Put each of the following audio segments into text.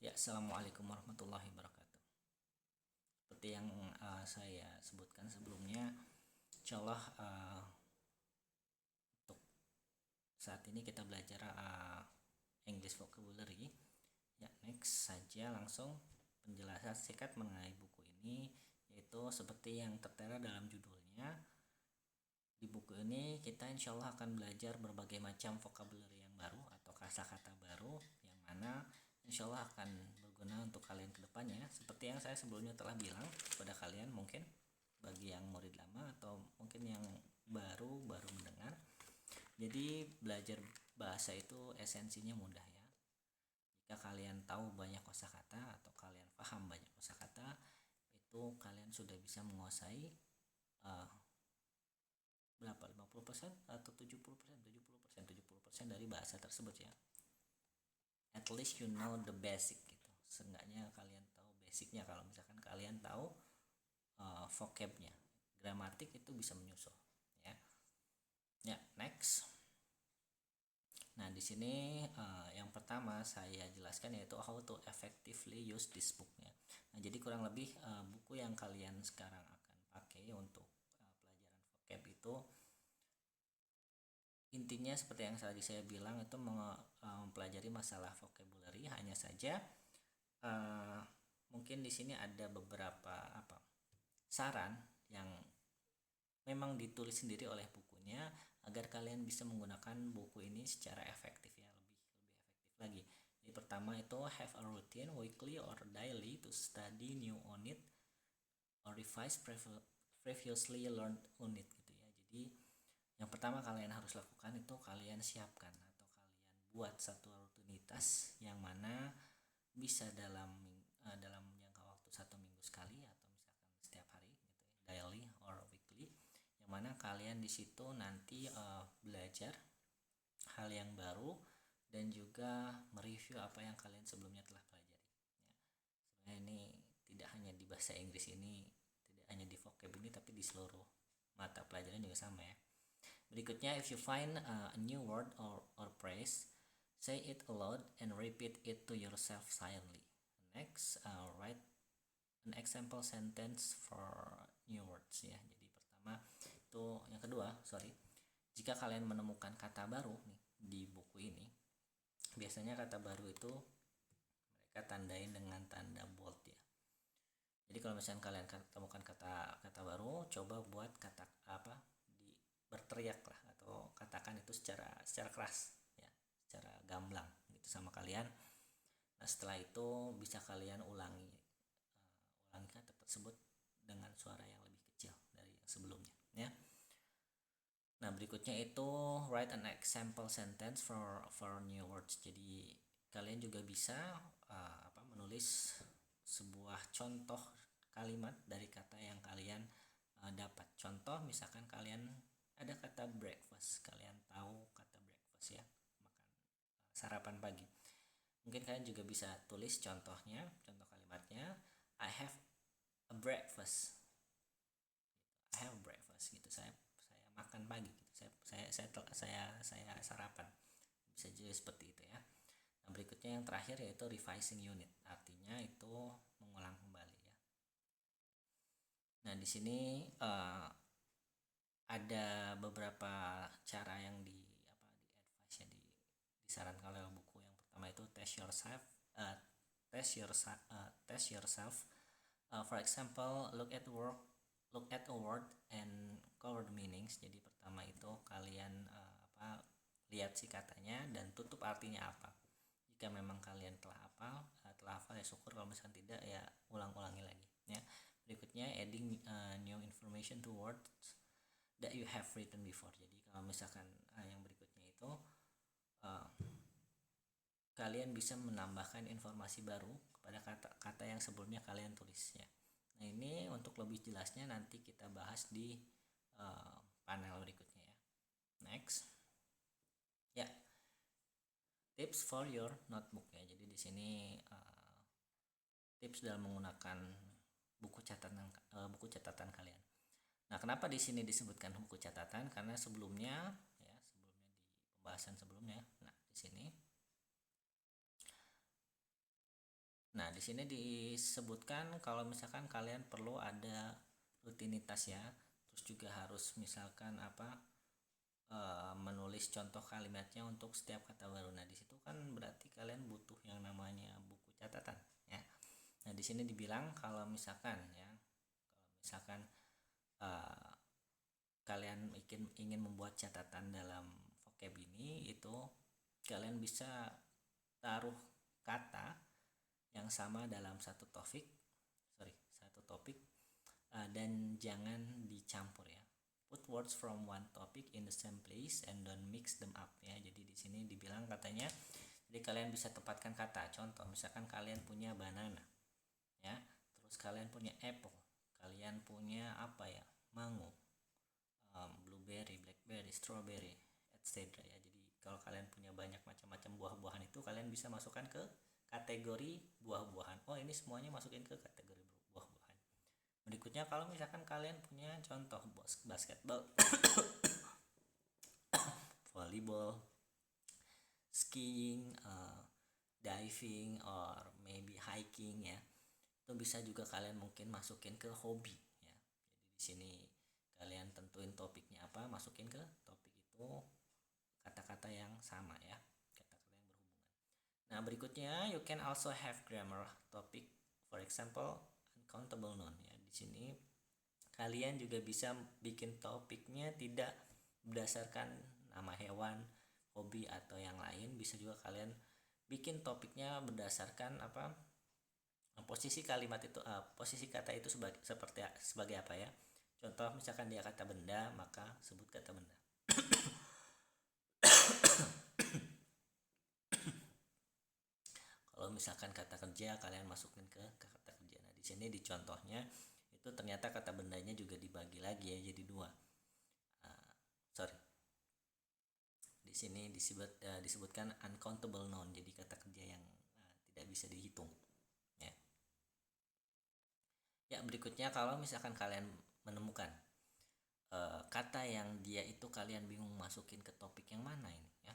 Ya, assalamualaikum warahmatullahi wabarakatuh. Seperti yang saya sebutkan sebelumnya, insyaallah untuk saat ini kita belajar English vocabulary. Ya, next saja langsung penjelasan singkat mengenai buku ini, yaitu seperti yang tertera dalam judulnya. Di buku ini kita insyaallah akan belajar berbagai macam vocabulary yang baru atau kosakata baru yang mana insyaallah akan berguna untuk kalian ke depannya. Seperti yang saya sebelumnya telah bilang kepada kalian, mungkin bagi yang murid lama atau mungkin yang baru mendengar. Jadi belajar bahasa itu esensinya mudah ya. Jika kalian tahu banyak kosakata atau kalian paham banyak kosakata, itu kalian sudah bisa menguasai uh, berapa, 50% atau 70%, 70% dari bahasa tersebut ya. At least you know the basic gitu. Seenggaknya kalian tahu basicnya. Kalau misalkan kalian tahu vocabnya, gramatik itu bisa menyusul ya. Ya, next. Nah, di sini yang pertama saya jelaskan yaitu how to effectively use this book ya. Nah, jadi kurang lebih buku yang kalian sekarang akan pakai untuk pelajaran vocab itu intinya seperti yang tadi saya bilang, itu mempelajari masalah vocabulary. Hanya saja mungkin di sini ada beberapa saran yang memang ditulis sendiri oleh bukunya agar kalian bisa menggunakan buku ini secara efektif ya, lebih efektif lagi. Jadi pertama itu have a routine weekly or daily to study new unit or revise previously learned unit gitu ya. Jadi yang pertama kalian harus lakukan itu kalian siapkan atau kalian buat satu rutinitas yang mana bisa dalam jangka waktu 1 minggu sekali atau misalkan setiap hari gitu ya, daily or weekly, yang mana kalian di situ nanti belajar hal yang baru dan juga mereview apa yang kalian sebelumnya telah pelajari ya. Sebenarnya ini tidak hanya di bahasa Inggris ini, tidak hanya di vocab ini, tapi di seluruh mata pelajaran juga sama ya. Berikutnya, if you find a new word or phrase, say it aloud and repeat it to yourself silently. Next, write an example sentence for new words ya. Jadi pertama itu, yang kedua, jika kalian menemukan kata baru nih di buku ini, biasanya kata baru itu mereka tandain dengan tanda bold ya. Jadi kalau misalnya kalian temukan kata baru, coba buat berteriak lah atau katakan itu secara keras ya, secara gamblang gitu sama kalian. Nah, setelah itu bisa kalian ulangi kata tersebut dengan suara yang lebih kecil dari yang sebelumnya ya. Nah, berikutnya itu write an example sentence for new words. Jadi kalian juga bisa menulis sebuah contoh kalimat dari kata yang kalian dapat. Contoh misalkan kalian ada kata breakfast, kalian tahu kata breakfast ya, makan sarapan pagi. Mungkin kalian juga bisa tulis contoh kalimatnya, I have a breakfast. I have a breakfast gitu. Saya makan pagi gitu. Saya sarapan. Bisa juga seperti itu ya. Nah, berikutnya yang terakhir yaitu revising unit. Artinya itu mengulang kembali ya. Nah, di sini ada beberapa cara yang advice ya, disarankan oleh buku. Yang pertama itu test yourself. For example, look at a word and cover the meanings. Jadi pertama itu kalian lihat si katanya dan tutup artinya apa. Jika memang kalian telah hafal ya syukur, kalau misalkan tidak ya ulangi lagi ya. Berikutnya adding new information to words that you have written before. Jadi kalau misalkan yang berikutnya itu kalian bisa menambahkan informasi baru kepada kata-kata yang sebelumnya kalian tulis ya. Nah, ini untuk lebih jelasnya nanti kita bahas di panel berikutnya ya. Next. Ya. Tips for your notebook ya. Jadi di sini tips dalam menggunakan buku catatan kalian. Nah, kenapa di sini disebutkan buku catatan? Karena sebelumnya di pembahasan sebelumnya, nah di sini Nah, di sini disebutkan kalau misalkan kalian perlu ada rutinitas ya, terus juga harus misalkan menulis contoh kalimatnya untuk setiap kata baru. Nah, di situ kan berarti kalian butuh yang namanya buku catatan ya. Nah, di sini dibilang kalau misalkan uh, kalian ingin membuat catatan dalam vocab ini, itu kalian bisa taruh kata yang sama dalam satu topik dan jangan dicampur ya. Put words from one topic in the same place and don't mix them up ya. Jadi di sini dibilang katanya, jadi kalian bisa tempatkan kata. Contoh, misalkan kalian punya banana ya, terus kalian punya apple, kalian punya mango, blueberry, blackberry, strawberry, etc. ya. Jadi kalau kalian punya banyak macam-macam buah-buahan, itu kalian bisa masukkan ke kategori buah-buahan. Oh, ini semuanya masukin ke kategori buah-buahan. Berikutnya, kalau misalkan kalian punya contoh basketball, volleyball, skiing, diving, or maybe hiking ya, itu bisa juga kalian mungkin masukin ke hobi ya. Jadi di sini kalian tentuin topiknya apa, masukin ke topik itu kata-kata yang sama ya, kata-kata yang berhubungan. Nah, berikutnya, you can also have grammar topic, for example uncountable noun ya. Di sini kalian juga bisa bikin topiknya tidak berdasarkan nama hewan, hobi, atau yang lain. Bisa juga kalian bikin topiknya berdasarkan posisi kalimat itu, posisi kata itu sebagai apa ya. Contoh, misalkan dia kata benda, maka sebut kata benda. Kalau misalkan kata kerja, kalian masukin ke kata kerja. Nah, di sini di contohnya itu ternyata kata bendanya juga dibagi lagi ya, jadi dua. Di sini disebutkan uncountable noun, jadi kata kerja yang tidak bisa dihitung ya. Ya, berikutnya, kalau misalkan kalian menemukan kata yang dia itu kalian bingung masukin ke topik yang mana ini ya,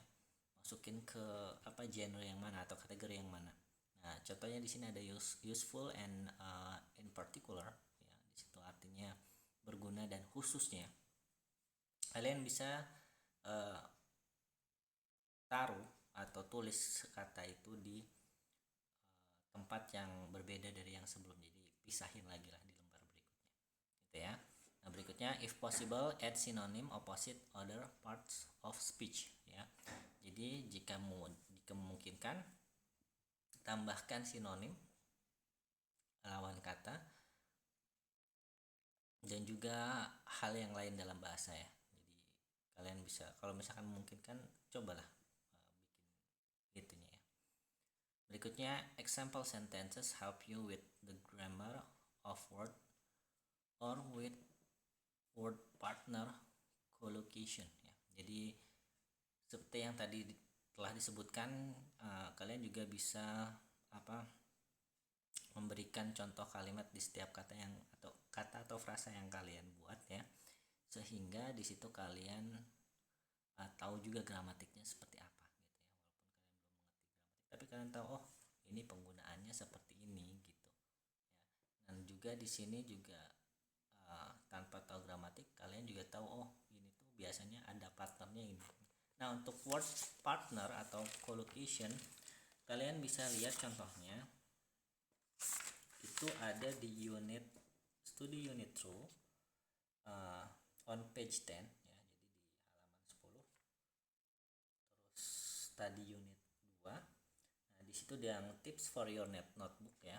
masukin ke genre yang mana atau kategori yang mana. Nah, contohnya di sini ada useful and in particular ya. Di situ artinya berguna dan khususnya. Kalian bisa taruh atau tulis kata itu di tempat yang berbeda dari yang sebelumnya. Jadi pisahin lagi lah di lembar berikutnya gitu ya. Nah, berikutnya, if possible add synonym opposite other parts of speech ya. Jadi jika memungkinkan, tambahkan sinonim lawan kata dan juga hal yang lain dalam bahasa ya. Jadi kalian bisa, kalau misalkan memungkinkan, cobalah bikin gitunya ya. Berikutnya, example sentences help you with the grammar of word or with word partner collocation ya. Jadi seperti yang tadi telah disebutkan, kalian juga bisa memberikan contoh kalimat di setiap kata atau frasa yang kalian buat ya, sehingga di situ kalian tahu juga gramatiknya seperti apa gitu ya. Walaupun kalian belum mengerti gramatik, tapi kalian tahu, oh, ini penggunaannya seperti ini gitu ya. Dan juga di sini juga tanpa tahu gramatik, kalian juga tahu, oh, ini tuh biasanya ada partnernya ini. Nah, untuk word partner atau collocation, kalian bisa lihat contohnya itu ada di studi unit 2 on page 10 ya, jadi di halaman 10. Terus study unit 2. Nah, di situ yang tips for your notebook ya.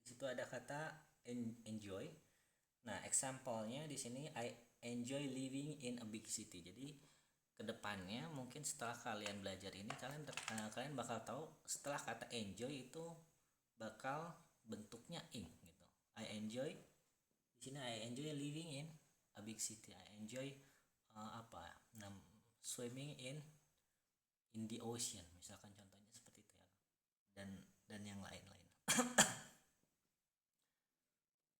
Di situ ada kata enjoy. Nah, example-nya di sini, I enjoy living in a big city. Jadi kedepannya mungkin setelah kalian belajar ini, kalian bakal tahu setelah kata enjoy itu bakal bentuknya ing gitu. I enjoy, di sini I enjoy living in a big city. I enjoy swimming in the ocean, misalkan contohnya seperti itu ya. Dan yang lain-lain.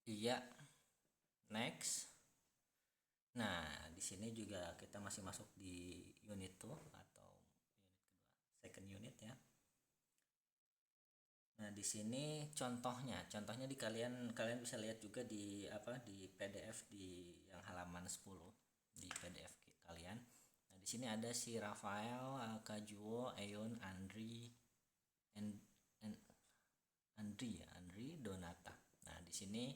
Iya. Next. Nah, di sini juga kita masih masuk di unit 2 atau unit kedua, second unit ya. di sini contohnya di kalian bisa lihat juga di di PDF di yang halaman 10 di PDF kalian. Nah, di sini ada si Rafael, Kajuo, Eon, and, and Andri Donata. Nah, di sini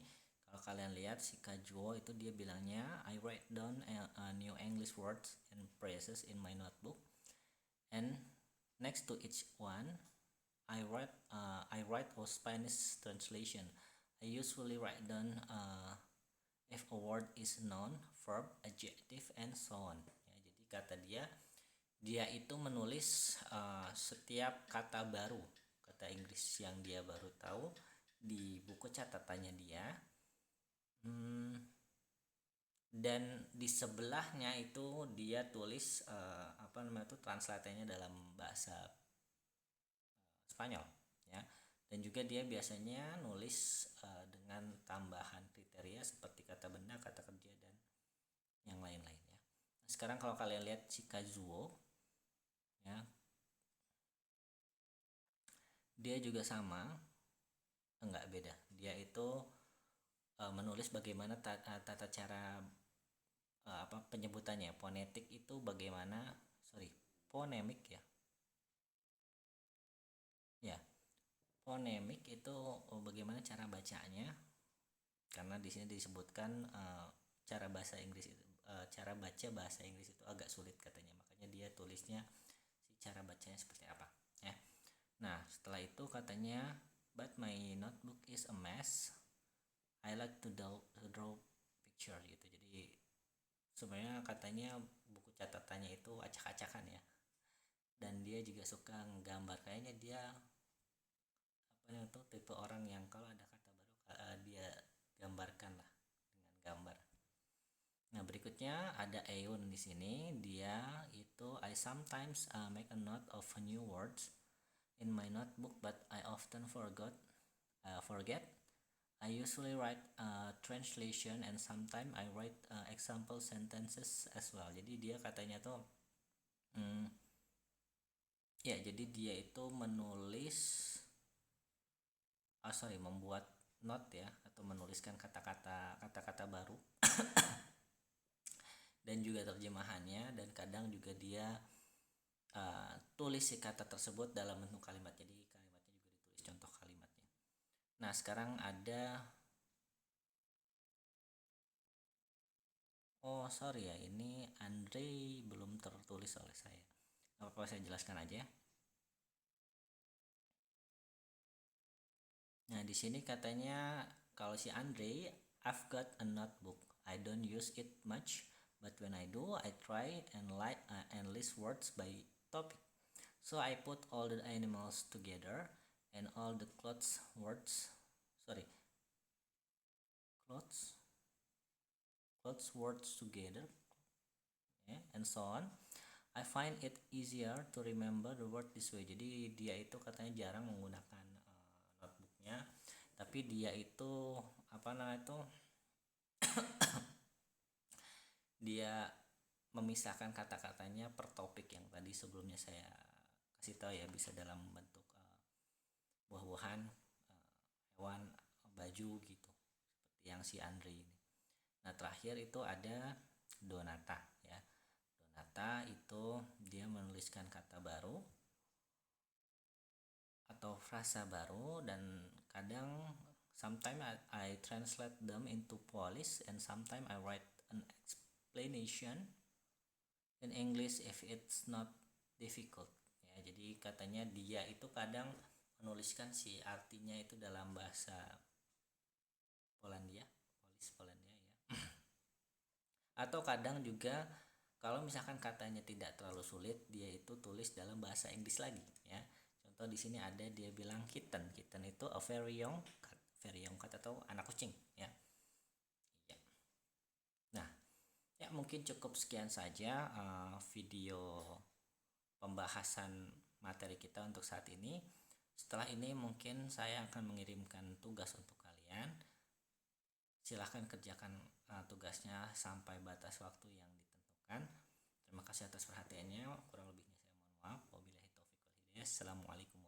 kalau kalian lihat si Kajuo itu dia bilangnya I write down a new English words and phrases in my notebook, and next to each one I write a Spanish translation. I usually write down if a word is noun, verb, adjective, and so on. Ya, jadi kata dia itu menulis setiap kata baru, kata Inggris yang dia baru tahu di buku catatannya dia. Dan di sebelahnya itu dia tulis translatenya dalam bahasa Spanyol, ya. Dan juga dia biasanya nulis dengan tambahan kriteria seperti kata benda, kata kerja, dan yang lain-lainnya. Nah, sekarang kalau kalian lihat si Kazuo, ya, dia juga sama, enggak beda. Dia itu menulis bagaimana tata cara penyebutannya. Fonetik itu bagaimana, fonemik ya. Ya, fonemik itu bagaimana cara bacanya, karena di sini disebutkan cara baca bahasa Inggris itu agak sulit katanya, makanya dia tulisnya si cara bacanya seperti apa, ya. Nah, setelah itu katanya but my notebook is a mess, I like to draw picture gitu. Jadi sebenarnya katanya buku catatannya itu acak-acakan ya, dan dia juga suka nggambar. Kayaknya dia tipe orang yang kalau ada kata baru dia gambarkan lah dengan gambar. Nah, berikutnya ada Eun di sini. Dia itu I sometimes make a note of new words in my notebook but I often forget. I usually write translation and sometimes I write example sentences as well. Jadi dia katanya tuh jadi dia itu membuat note ya, atau menuliskan kata-kata baru dan juga terjemahannya, dan kadang juga dia tulis si kata tersebut dalam bentuk kalimat. Jadi kalimatnya juga ditulis contoh kalimatnya. Nah, sekarang ada ini Andre belum tertulis oleh saya. Apa saya jelaskan aja. Nah, di sini katanya kalau si Andre, I've got a notebook. I don't use it much, but when I do, I try and list words by topic. So I put all the animals together and all the clothes words together, and so on. I find it easier to remember the word this way. Jadi dia itu katanya jarang menggunakan notebooknya, tapi dia itu dia memisahkan kata-katanya per topik yang tadi sebelumnya saya kasih tahu ya, bisa dalam bentuk buah-buahan, hewan, baju gitu, seperti yang si Andre ini. Nah, terakhir itu ada Donata ya. Donata itu dia menuliskan kata baru atau frasa baru, dan kadang sometimes I translate them into Polish and sometimes I write an explanation in English if it's not difficult ya. Jadi katanya dia itu kadang menuliskan si artinya itu dalam bahasa Polandia ya. Atau kadang juga kalau misalkan katanya tidak terlalu sulit, dia itu tulis dalam bahasa Inggris lagi ya. Contoh di sini ada dia bilang kitten itu a very young cat atau anak kucing ya. Nah, ya mungkin cukup sekian saja video pembahasan materi kita untuk saat ini. Setelah ini mungkin saya akan mengirimkan tugas untuk kalian. Silahkan kerjakan tugasnya sampai batas waktu yang ditentukan. Terima kasih atas perhatiannya. Kurang lebihnya saya mohon maaf. Wabillahi taufiq wal hidayah. Assalamualaikum.